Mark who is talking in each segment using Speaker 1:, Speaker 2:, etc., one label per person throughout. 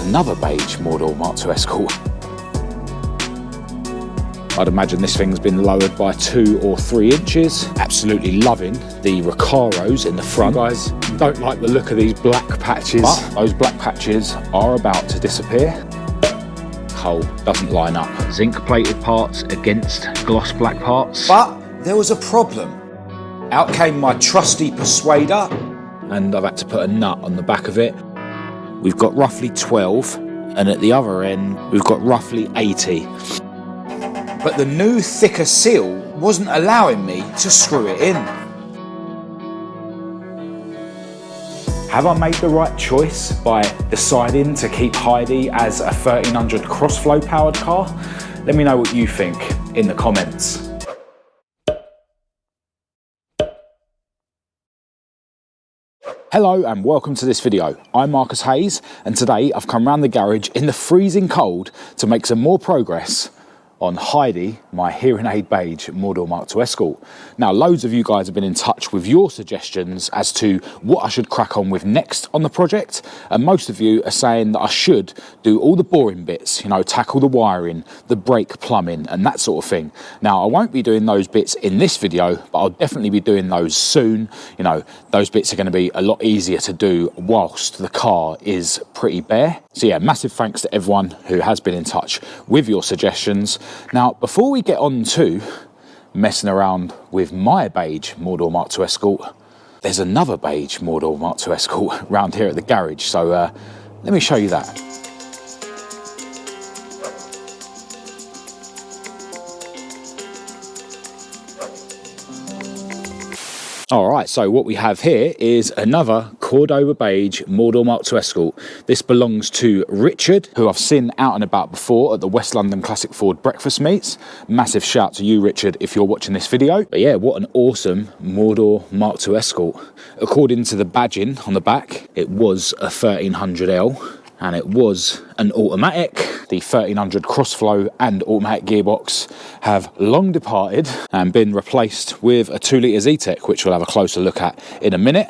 Speaker 1: another beige model Mk2 Escort. I'd imagine this thing's been lowered by 2 or 3 inches. Absolutely loving the Recaros in the front. You guys don't like the look of these black patches, but those black patches are about to disappear. Hull doesn't line up. Zinc plated parts against gloss black parts.
Speaker 2: But there was a problem. Out came my trusty persuader.
Speaker 1: And I've had to put a nut on the back of it. We've got roughly 12, and at the other end, we've got roughly 80.
Speaker 2: But the new thicker seal wasn't allowing me to screw it in.
Speaker 1: Have I made the right choice by deciding to keep Heidi as a 1300 crossflow powered car? Let me know what you think in the comments. Hello and welcome to this video. I'm Marcus Hayes, and today I've come round the garage in the freezing cold to make some more progress on Heidi, my hearing aid beige model Mk2 Escort. Now, loads of you guys have been in touch with your suggestions as to what I should crack on with next on the project, and most of you are saying that I should do all the boring bits, you know, tackle the wiring, the brake plumbing and that sort of thing. Now, I won't be doing those bits in this video, but I'll definitely be doing those soon. You know, those bits are going to be a lot easier to do whilst the car is pretty bare. So yeah, massive thanks to everyone who has been in touch with your suggestions. Now, before we get on to messing around with my beige model Mk2 Escort, there's another beige model Mk2 Escort around here at the garage. So let me show you that. All right, so what we have here is another Cordoba beige model Mk2 Escort. This belongs to Richard, who I've seen out and about before at the West London Classic Ford breakfast meets. Massive shout to you, Richard, if you're watching this video. But yeah, what an awesome model Mk2 Escort. According to the badging on the back, it was a 1300L. And it was an automatic. The 1300 crossflow and automatic gearbox have long departed and been replaced with a 2 litre Zetec, which we'll have a closer look at in a minute.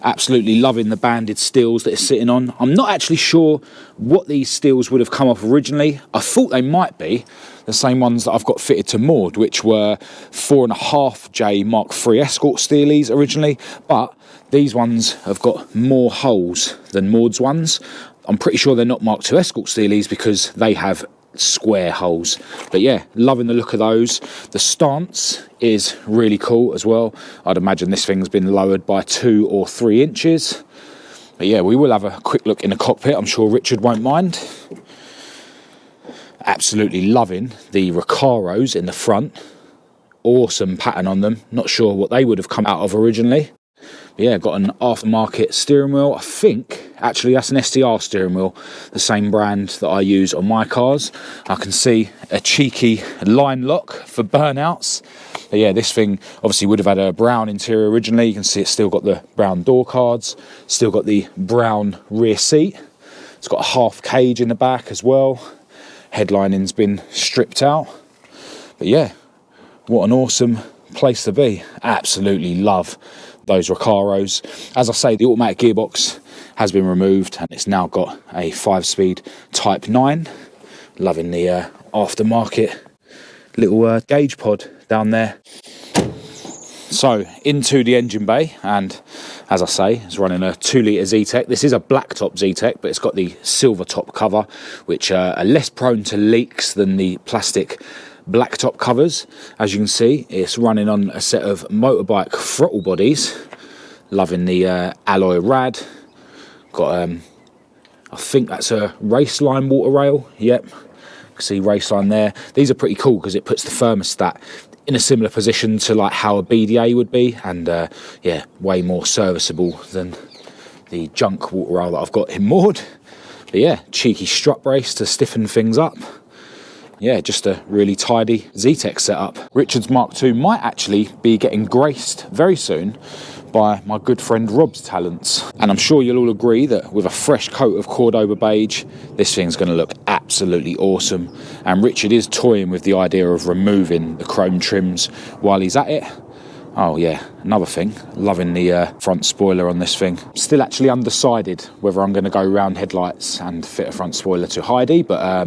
Speaker 1: Absolutely loving the banded steels that it's sitting on. I'm not actually sure what these steels would have come off originally. I thought they might be the same ones that I've got fitted to Maud, which were 4.5J Mk3 Escort steelies originally, but these ones have got more holes than Maud's ones. I'm pretty sure they're not Mk2 Escort steelies because they have square holes. But yeah, loving the look of those. The stance is really cool as well. I'd imagine this thing's been lowered by 2 or 3 inches. But yeah, we will have a quick look in the cockpit. I'm sure Richard won't mind. Absolutely loving the Recaros in the front. Awesome pattern on them. Not sure what they would have come out of originally. But yeah, got an aftermarket steering wheel. I think actually that's an STR steering wheel, the same brand that I use on my cars. I can see a cheeky line lock for burnouts. But yeah, this thing obviously would have had a brown interior originally. You can see it's still got the brown door cards, still got the brown rear seat. It's got a half cage in the back as well. Headlining's been stripped out. But yeah, what an awesome place to be. Absolutely love those Recaros. As I say, the automatic gearbox has been removed and it's now got a 5-speed Type 9. Loving the aftermarket little gauge pod down there. So into the engine bay, and as I say, it's running a 2 litre Zetec. This is a black top Zetec, but it's got the silver top cover, which are less prone to leaks than the plastic black top covers. As you can see, it's running on a set of motorbike throttle bodies. Loving the alloy rad. Got I think that's a Raceline water rail. Yep, you can see Raceline there. These are pretty cool because it puts the thermostat in a similar position to like how a BDA would be, and yeah, way more serviceable than the junk water rail that I've got in Maud. But yeah, cheeky strut brace to stiffen things up. Yeah, just a really tidy Zetec setup. Richard's Mk2 might actually be getting graced very soon by my good friend Rob's talents. And I'm sure you'll all agree that with a fresh coat of Cordoba beige, this thing's going to look absolutely awesome. And Richard is toying with the idea of removing the chrome trims while he's at it. Oh yeah, another thing, loving the front spoiler on this thing. Still actually undecided whether I'm going to go round headlights and fit a front spoiler to Heidi, but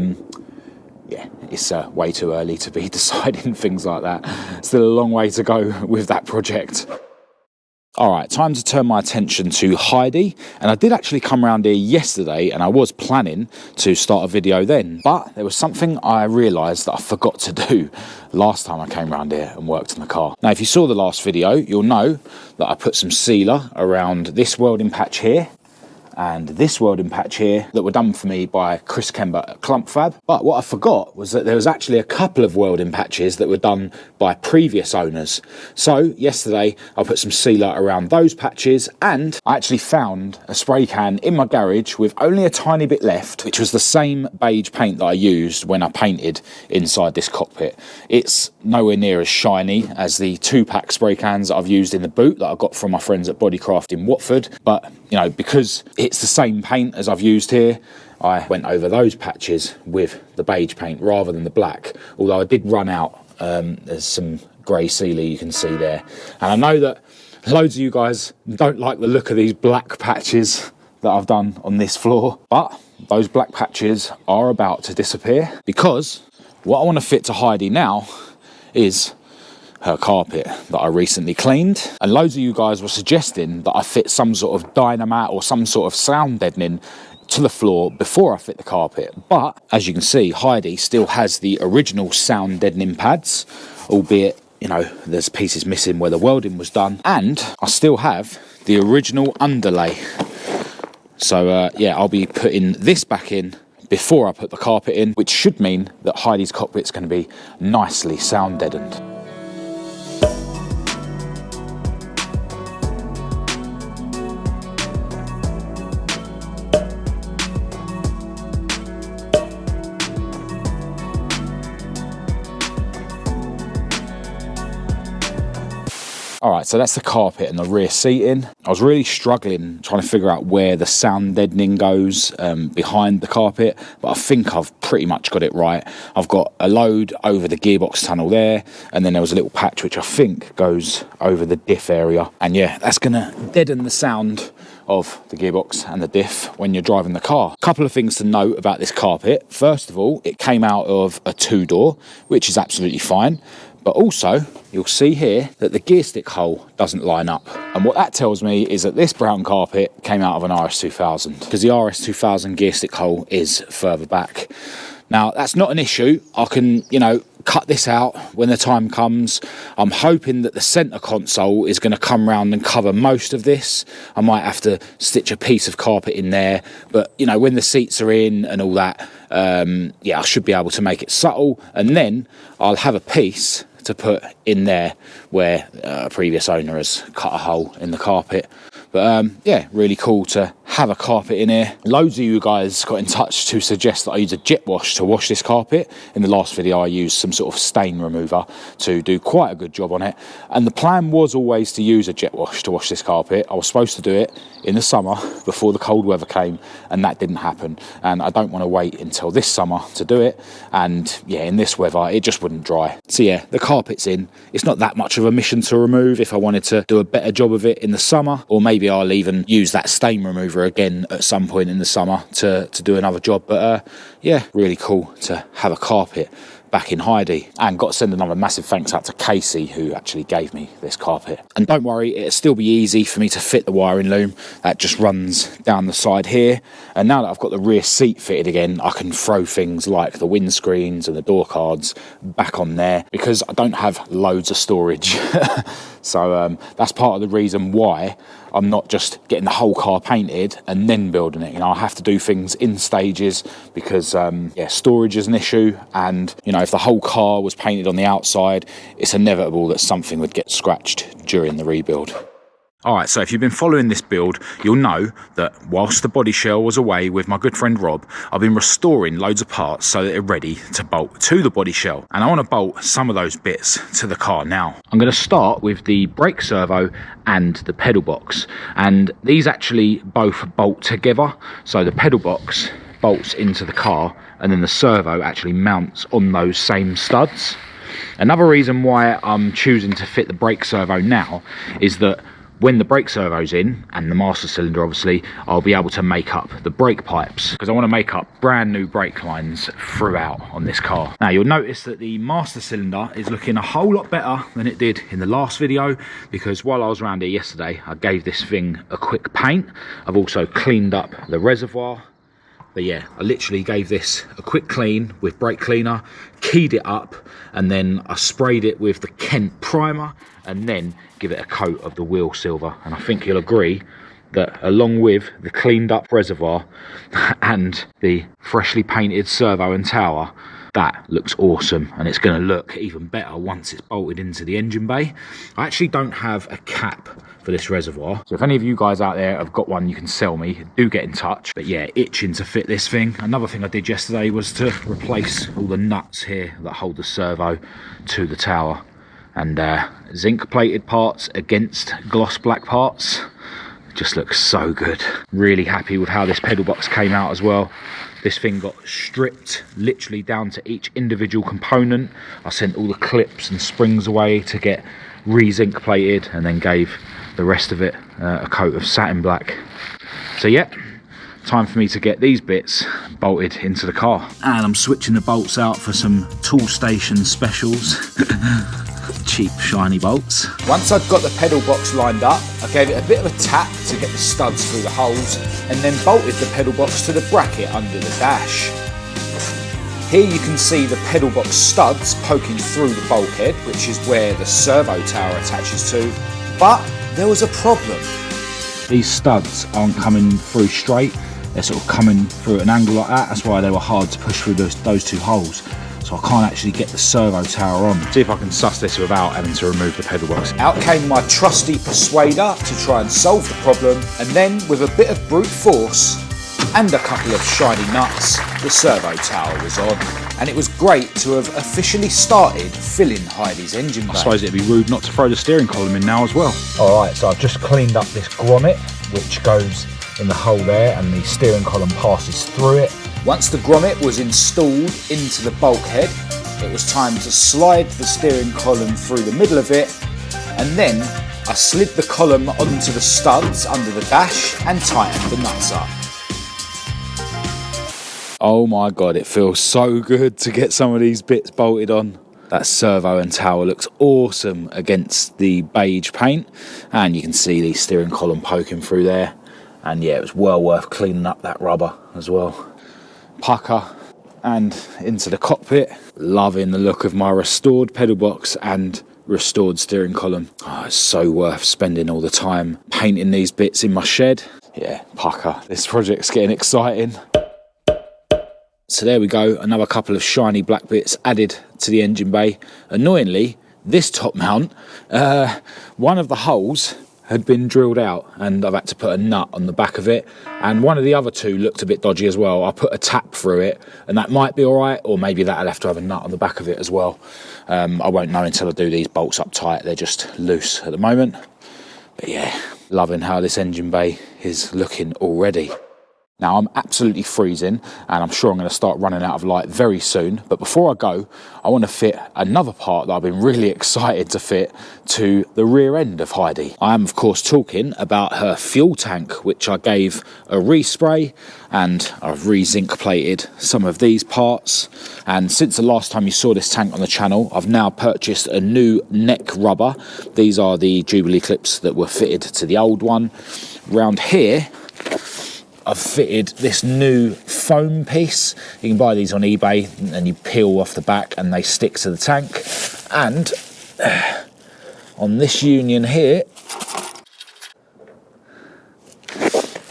Speaker 1: yeah, it's way too early to be deciding things like that. Still a long way to go with that project. Alright, time to turn my attention to Heidi, and I did actually come around here yesterday and I was planning to start a video then, but there was something I realised that I forgot to do last time I came around here and worked on the car. Now if you saw the last video, you'll know that I put some sealer around this welding patch here and this welding patch here that were done for me by KEMBER at CLUMPFAB. But what I forgot was that there was actually a couple of welding patches that were done by previous owners. So yesterday I put some sealer around those patches, and I actually found a spray can in my garage with only a tiny bit left, which was the same beige paint that I used when I painted inside this cockpit. It's nowhere near as shiny as the 2-pack spray cans that I've used in the boot that I got from my friends at BODICRAFT in Watford, but you know, because it's the same paint as I've used here, I went over those patches with the beige paint rather than the black, although I did run out. There's some grey sealer you can see there, and I know that loads of you guys don't like the look of these black patches that I've done on this floor, but those black patches are about to disappear, because what I want to fit to Heidi now is her carpet that I recently cleaned, and loads of you guys were suggesting that I fit some sort of dynamat or some sort of sound deadening to the floor before I fit the carpet. But as you can see, Heidi still has the original sound deadening pads, albeit, you know, there's pieces missing where the welding was done, and I still have the original underlay. So yeah, I'll be putting this back in before I put the carpet in, which should mean that Heidi's cockpit's going to be nicely sound deadened. Alright, so that's the carpet and the rear seating. I was really struggling trying to figure out where the sound deadening goes behind the carpet, but I think I've pretty much got it right. I've got a load over the gearbox tunnel there, and then there was a little patch which I think goes over the diff area. And yeah, that's going to deaden the sound of the gearbox and the diff when you're driving the car. A couple of things to note about this carpet. First of all, it came out of a 2-door, which is absolutely fine. But also, you'll see here that the gear stick hole doesn't line up. And what that tells me is that this brown carpet came out of an RS2000, because the RS2000 gear stick hole is further back. Now, that's not an issue. I can, you know, cut this out when the time comes. I'm hoping that the centre console is going to come round and cover most of this. I might have to stitch a piece of carpet in there, but, you know, when the seats are in and all that, yeah, I should be able to make it subtle, and then I'll have a piece to put in there where a previous owner has cut a hole in the carpet. But yeah, really cool to have a carpet in here. Loads of you guys got in touch to suggest that I use a jet wash to wash this carpet. In the last video I used some sort of stain remover to do quite a good job on it, and the plan was always to use a jet wash to wash this carpet. I was supposed to do it in the summer before the cold weather came, and that didn't happen, and I don't want to wait until this summer to do it, and yeah, in this weather it just wouldn't dry. So yeah, the carpet's in. It's not that much of a mission to remove if I wanted to do a better job of it in the summer, or maybe I'll even use that stain remover again at some point in the summer to do another job. But yeah, really cool to have a carpet back in Heidi. And got to send another massive thanks out to Casey, who actually gave me this carpet. And don't worry, it'll still be easy for me to fit the wiring loom that just runs down the side here. And now that I've got the rear seat fitted again, I can throw things like the windscreens and the door cards back on there, because I don't have loads of storage. So that's part of the reason why I'm not just getting the whole car painted and then building it. You know, I have to do things in stages, because yeah, storage is an issue, and you know, if the whole car was painted on the outside, it's inevitable that something would get scratched during the rebuild. Alright, so if you've been following this build, you'll know that whilst the body shell was away with my good friend Rob, I've been restoring loads of parts so that they're ready to bolt to the body shell. And I want to bolt some of those bits to the car now. I'm going to start with the brake servo and the pedal box. And these actually both bolt together. So the pedal box bolts into the car, and then the servo actually mounts on those same studs. Another reason why I'm choosing to fit the brake servo now is that when the brake servo's in, and the master cylinder obviously, I'll be able to make up the brake pipes, because I want to make up brand new brake lines throughout on this car. Now you'll notice that the master cylinder is looking a whole lot better than it did in the last video, because while I was around here yesterday, I gave this thing a quick paint. I've also cleaned up the reservoir. But yeah, I literally gave this a quick clean with brake cleaner, keyed it up, and then I sprayed it with the Kent primer, and then give it a coat of the wheel silver. And I think you'll agree that along with the cleaned up reservoir and the freshly painted servo and tower, that looks awesome, and it's going to look even better once it's bolted into the engine bay. I actually don't have a cap for this reservoir, so if any of you guys out there have got one you can sell me, do get in touch. But yeah, itching to fit this thing. Another thing I did yesterday was to replace all the nuts here that hold the servo to the tower, and zinc plated parts against gloss black parts. Just looks so good. Really happy with how this pedal box came out as well. This thing got stripped literally down to each individual component. I sent all the clips and springs away to get re-zinc plated, and then gave the rest of it a coat of satin black. So yeah, time for me to get these bits bolted into the car. And I'm switching the bolts out for some Tool Station specials. Cheap shiny bolts.
Speaker 2: Once I'd got the pedal box lined up, I gave it a bit of a tap to get the studs through the holes, and then bolted the pedal box to the bracket under the dash. Here you can see the pedal box studs poking through the bulkhead, which is where the servo tower attaches to, but there was a problem.
Speaker 1: These studs aren't coming through straight, they're sort of coming through at an angle like that. That's why they were hard to push through those two holes. So I can't actually get the servo tower on. See if I can suss this without having to remove the pedal box.
Speaker 2: Out came my trusty persuader to try and solve the problem, and then with a bit of brute force and a couple of shiny nuts, the servo tower was on. And it was great to have officially started filling Heidi's engine bay.
Speaker 1: I suppose it'd be rude not to throw the steering column in now as well. Alright, so I've just cleaned up this grommet, which goes in the hole there, and the steering column passes through it.
Speaker 2: Once the grommet was installed into the bulkhead, it was time to slide the steering column through the middle of it, and then I slid the column onto the studs under the dash and tightened the nuts up.
Speaker 1: Oh my god, it feels so good to get some of these bits bolted on. That servo and tower looks awesome against the beige paint, and you can see the steering column poking through there. And yeah, it was well worth cleaning up that rubber as well. Pucker and into the cockpit. Loving the look of my restored pedal box and restored steering column. Oh, it's so worth spending all the time painting these bits in my shed. Yeah, pucker. This project's getting exciting. So there we go, another couple of shiny black bits added to the engine bay. Annoyingly, this top mount, one of the holes had been drilled out, and I've had to put a nut on the back of it, and one of the other two looked a bit dodgy as well. I put a tap through it, and that might be alright, or maybe that'll have to have a nut on the back of it as well. I won't know until I do these bolts up tight. They're just loose at the moment. But yeah, loving how this engine bay is looking already. Now I'm absolutely freezing, and I'm sure I'm going to start running out of light very soon, but before I go, I want to fit another part that I've been really excited to fit to the rear end of Heidi. I am of course talking about her fuel tank, which I gave a respray, and I've re-zinc plated some of these parts. And since the last time you saw this tank on the channel, I've now purchased a new neck rubber. These are the Jubilee clips that were fitted to the old one. Round here I've fitted this new foam piece. You can buy these on eBay, and you peel off the back and they stick to the tank. And on this union here,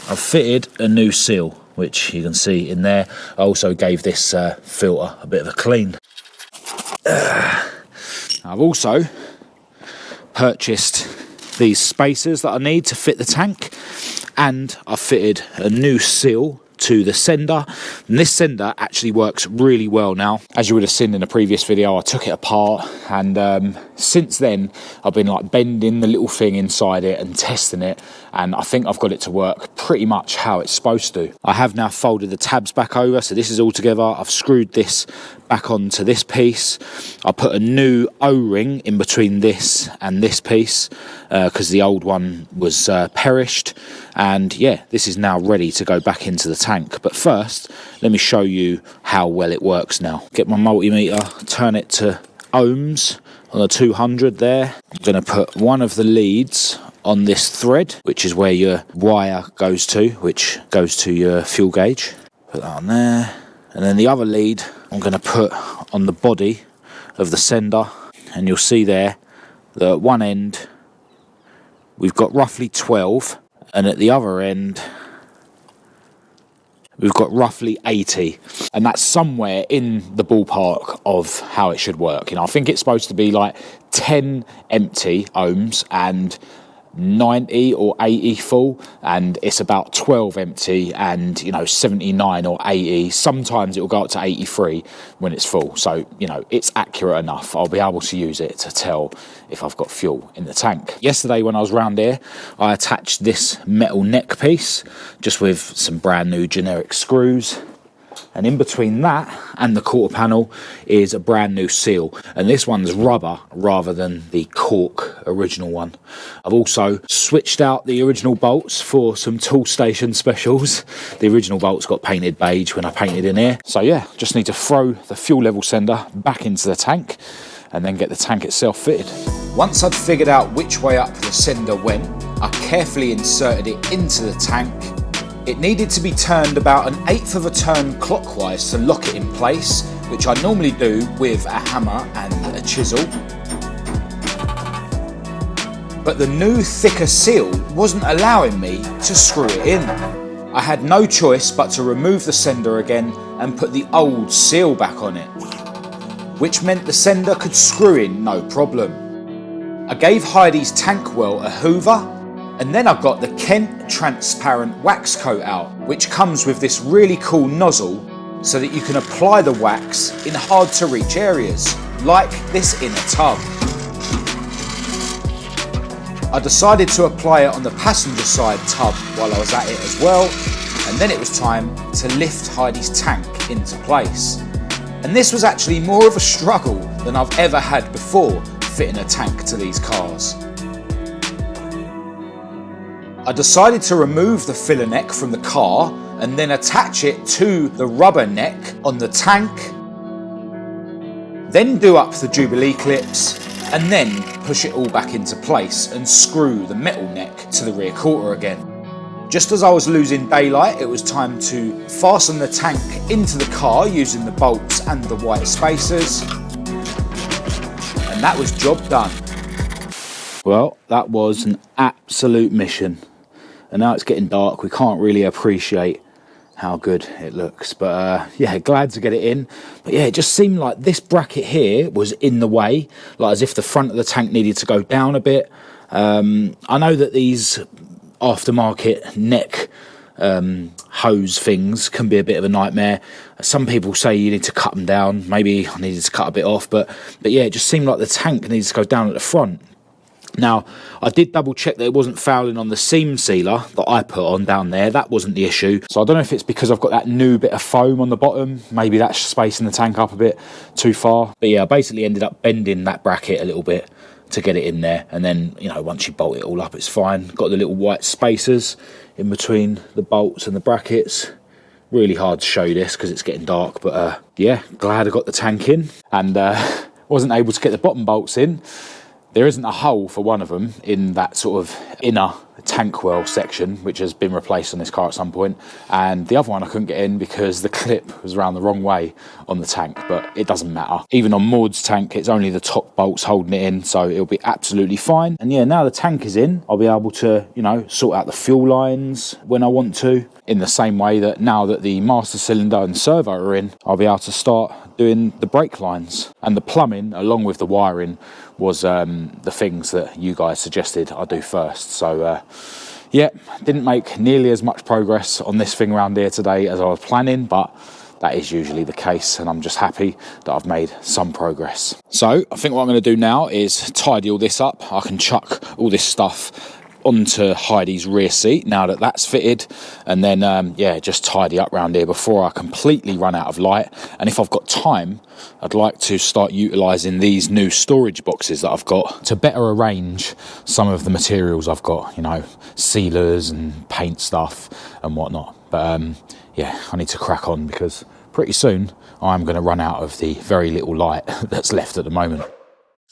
Speaker 1: I've fitted a new seal, which you can see in there. I also gave this filter a bit of a clean. I've also purchased these spacers that I need to fit the tank, and I've fitted a new seal to the sender, and this sender actually works really well now. As you would have seen in a previous video, I took it apart, and since then I've been like bending the little thing inside it and testing it, and I think I've got it to work pretty much how it's supposed to. I have now folded the tabs back over, so this is all together. I've screwed this back onto this piece. I put a new O-ring in between this and this piece because the old one was perished, and yeah, this is now ready to go back into the tank. But first, let me show you how well it works now. Get my multimeter, turn it to ohms on the 200 there. I'm going to put one of the leads on this thread, which is where your wire goes to, which goes to your fuel gauge. Put that on there. And then the other lead I'm going to put on the body of the sender, and you'll see there that at one end we've got roughly 12, and at the other end we've got roughly 80, and that's somewhere in the ballpark of how it should work. You know, I think it's supposed to be like 10 empty ohms and 90 or 80 full, and it's about 12 empty and, you know, 79 or 80. Sometimes it will go up to 83 when it's full, so, you know, it's accurate enough. I'll be able to use it to tell if I've got fuel in the tank. Yesterday when I was round here, I attached this metal neck piece just with some brand new generic screws, and in between that and the quarter panel is a brand new seal, and this one's rubber rather than the cork original one. I've also switched out the original bolts for some tool station specials. The original bolts got painted beige when I painted in here, so yeah, just need to throw the fuel level sender back into the tank and then get the tank itself fitted.
Speaker 2: Once I'd figured out which way up the sender went, I carefully inserted it into the tank. It needed to be turned about 1/8 of a turn clockwise to lock it in place, which I normally do with a hammer and a chisel. But the new thicker seal wasn't allowing me to screw it in. I had no choice but to remove the sender again and put the old seal back on it, which meant the sender could screw in no problem. I gave Heidi's tank well a hoover, and then I got the Kent transparent wax coat out, which comes with this really cool nozzle so that you can apply the wax in hard to reach areas, like this inner tub. I decided to apply it on the passenger side tub while I was at it as well, and then it was time to lift Heidi's tank into place. And this was actually more of a struggle than I've ever had before fitting a tank to these cars. I decided to remove the filler neck from the car and then attach it to the rubber neck on the tank, then do up the Jubilee clips, and then push it all back into place and screw the metal neck to the rear quarter again. Just as I was losing daylight, it was time to fasten the tank into the car using the bolts and the white spacers, and that was job done.
Speaker 1: Well, that was an absolute mission. And now it's getting dark, we can't really appreciate how good it looks, but yeah, glad to get it in. But yeah, it just seemed like this bracket here was in the way, like as if the front of the tank needed to go down a bit. I know that these aftermarket neck hose things can be a bit of a nightmare. Some people say you need to cut them down. Maybe I needed to cut a bit off, but yeah, it just seemed like the tank needs to go down at the front. Now, I did double check that it wasn't fouling on the seam sealer that I put on down there. That wasn't the issue. So I don't know if it's because I've got that new bit of foam on the bottom. Maybe that's spacing the tank up a bit too far. But yeah, I basically ended up bending that bracket a little bit to get it in there. And then, you know, once you bolt it all up, it's fine. Got the little white spacers in between the bolts and the brackets. Really hard to show you this because it's getting dark. But yeah, glad I got the tank in. And wasn't able to get the bottom bolts in. There isn't a hole for one of them in that sort of inner tank well section, which has been replaced on this car at some point. And the other one I couldn't get in because the clip was around the wrong way on the tank, but it doesn't matter. Even on Maud's tank, it's only the top bolts holding it in, so it'll be absolutely fine. And yeah, now the tank is in, I'll be able to, you know, sort out the fuel lines when I want to, in the same way that now that the master cylinder and servo are in, I'll be able to start doing the brake lines. And the plumbing, along with the wiring, was the things that you guys suggested I do first. So yeah, didn't make nearly as much progress on this thing around here today as I was planning, but that is usually the case, and I'm just happy that I've made some progress. So I think what I'm going to do now is tidy all this up. I can chuck all this stuff onto Heidi's rear seat now that that's fitted, and then yeah, just tidy up around here before I completely run out of light. And if I've got time, I'd like to start utilising these new storage boxes that I've got to better arrange some of the materials I've got, you know, sealers and paint stuff and whatnot. But yeah, I need to crack on because pretty soon I'm going to run out of the very little light that's left at the moment.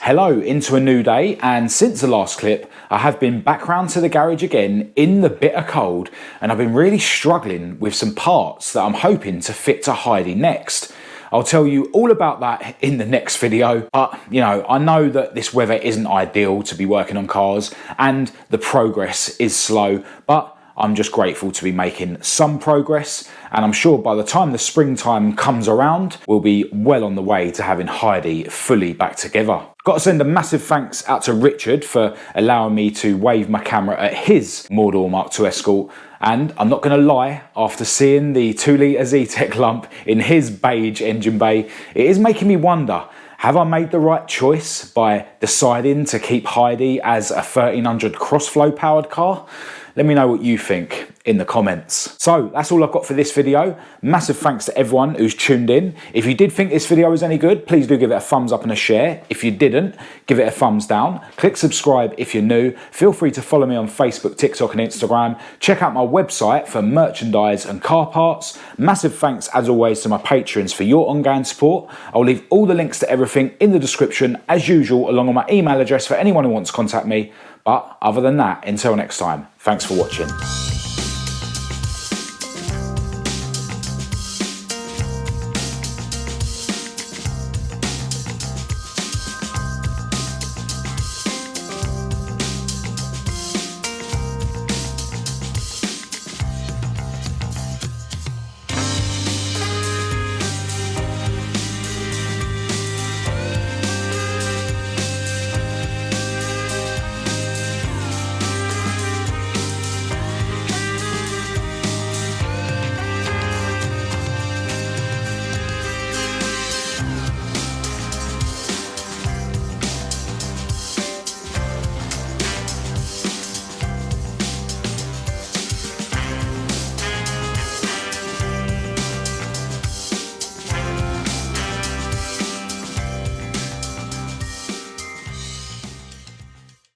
Speaker 1: Hello, into a new day, and since the last clip I have been back round to the garage again in the bitter cold, and I've been really struggling with some parts that I'm hoping to fit to Heidi next. I'll tell you all about that in the next video, but you know, I know that this weather isn't ideal to be working on cars and the progress is slow, but I'm just grateful to be making some progress, and I'm sure by the time the springtime comes around, we'll be well on the way to having Heidi fully back together. Got to send a massive thanks out to Richard for allowing me to wave my camera at his Mk2 Escort, and I'm not going to lie, after seeing the 2-litre Zetec lump in his beige engine bay, it is making me wonder, have I made the right choice by deciding to keep Heidi as a 1300 crossflow powered car? Let me know what you think in the comments. So that's all I've got for this video. Massive thanks to everyone who's tuned in. If you did think this video was any good, please do give it a thumbs up and a share. If you didn't, give it a thumbs down. Click subscribe if you're new. Feel free to follow me on Facebook, TikTok and Instagram. Check out my website for merchandise and car parts. Massive thanks as always to my patrons for your ongoing support. I'll leave all the links to everything in the description as usual, along with my email address for anyone who wants to contact me. But other than that, until next time, thanks for watching.